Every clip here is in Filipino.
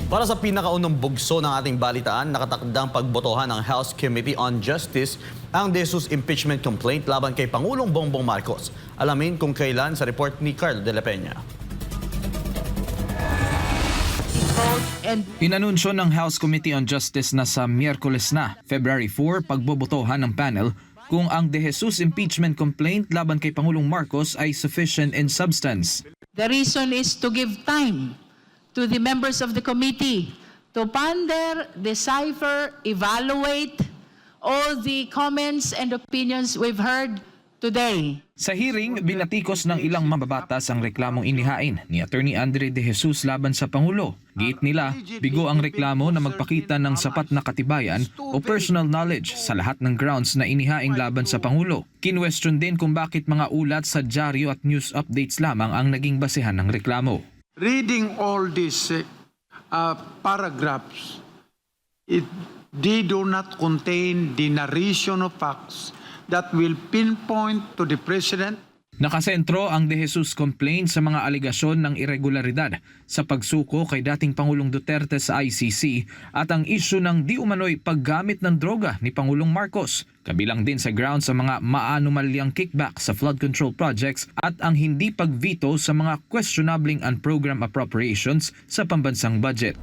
Para sa pinakaunang bugso ng ating balitaan, nakatakdang pagbotohan ng House Committee on Justice ang De Jesus impeachment complaint laban kay Pangulong Bongbong Marcos. Alamin kung kailan sa report ni Carlo de la Peña. Inanunsyo ng House Committee on Justice na sa Miyerkules na, February 4, pagbobotohan ng panel kung ang De Jesus impeachment complaint laban kay Pangulong Marcos ay sufficient in substance. The reason is to give time to the members of the committee to ponder, decipher, evaluate all the comments and opinions we've heard today. Sa hearing, binatikos ng ilang mababatas ang reklamong inihain ni Attorney Andre De Jesus laban sa Pangulo. Giit nila, bigo ang reklamo na magpakita ng sapat na katibayan o personal knowledge sa lahat ng grounds na inihaing laban sa Pangulo. Kinwestiyon din kung bakit mga ulat sa dyaryo at news updates lamang ang naging basehan ng reklamo. Reading all these paragraphs, they do not contain the narration of facts that will pinpoint to the President. Nakasentro ang De Jesus complaint sa mga aligasyon ng irregularidad sa pagsuko kay dating Pangulong Duterte sa ICC at ang isyu ng di umano'y paggamit ng droga ni Pangulong Marcos. Kabilang din sa grounds sa mga maanumalyang kickback sa flood control projects at ang hindi pagveto sa mga questionabling unprogrammed appropriations sa pambansang budget.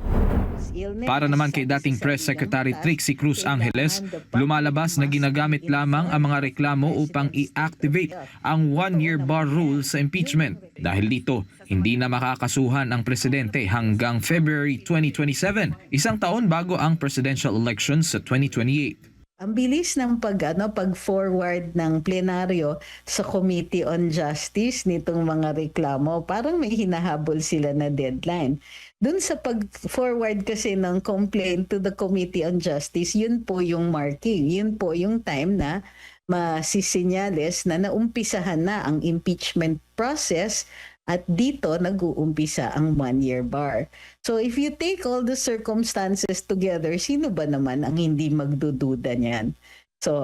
Para naman kay dating Press Secretary Trixie Cruz Angeles, lumalabas na ginagamit lamang ang mga reklamo upang i-activate ang one-year bar rule sa impeachment. Dahil dito, hindi na makakasuhan ang presidente hanggang February 2027, isang taon bago ang presidential elections sa 2028. Ang bilis ng pag-forward ng plenaryo sa Committee on Justice nitong mga reklamo, parang may hinahabol sila na deadline. Doon sa pag-forward kasi ng complaint to the Committee on Justice, yun po yung marking, yun po yung time na masisinyales na naumpisahan na ang impeachment process. At dito nag-uumpisa ang one-year bar. So if you take all the circumstances together, sino ba naman ang hindi magdududa niyan? So,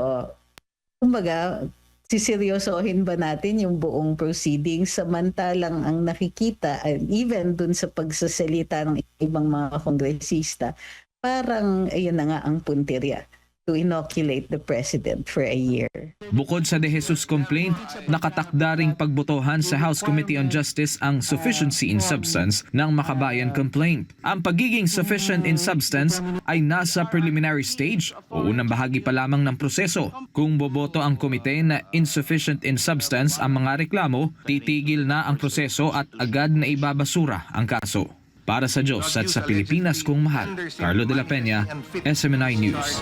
kumbaga, siseryosohin ba natin yung buong proceedings samantalang ang nakikita, and even dun sa pagsasalita ng ibang mga kongresista, parang ayun na nga ang puntirya to inoculate the president for a year. Bukod sa De Jesus complaint, nakatakda ring pagbotohan sa House Committee on Justice ang sufficiency in substance ng Makabayan complaint. Ang pagiging sufficient in substance ay nasa preliminary stage o unang bahagi pa lamang ng proseso. Kung boboto ang komite na insufficient in substance ang mga reklamo, titigil na ang proseso at agad na ibabasura ang kaso. Para sa Diyos at sa Pilipinas kong mahal, Carlo de la Peña, SMNI News.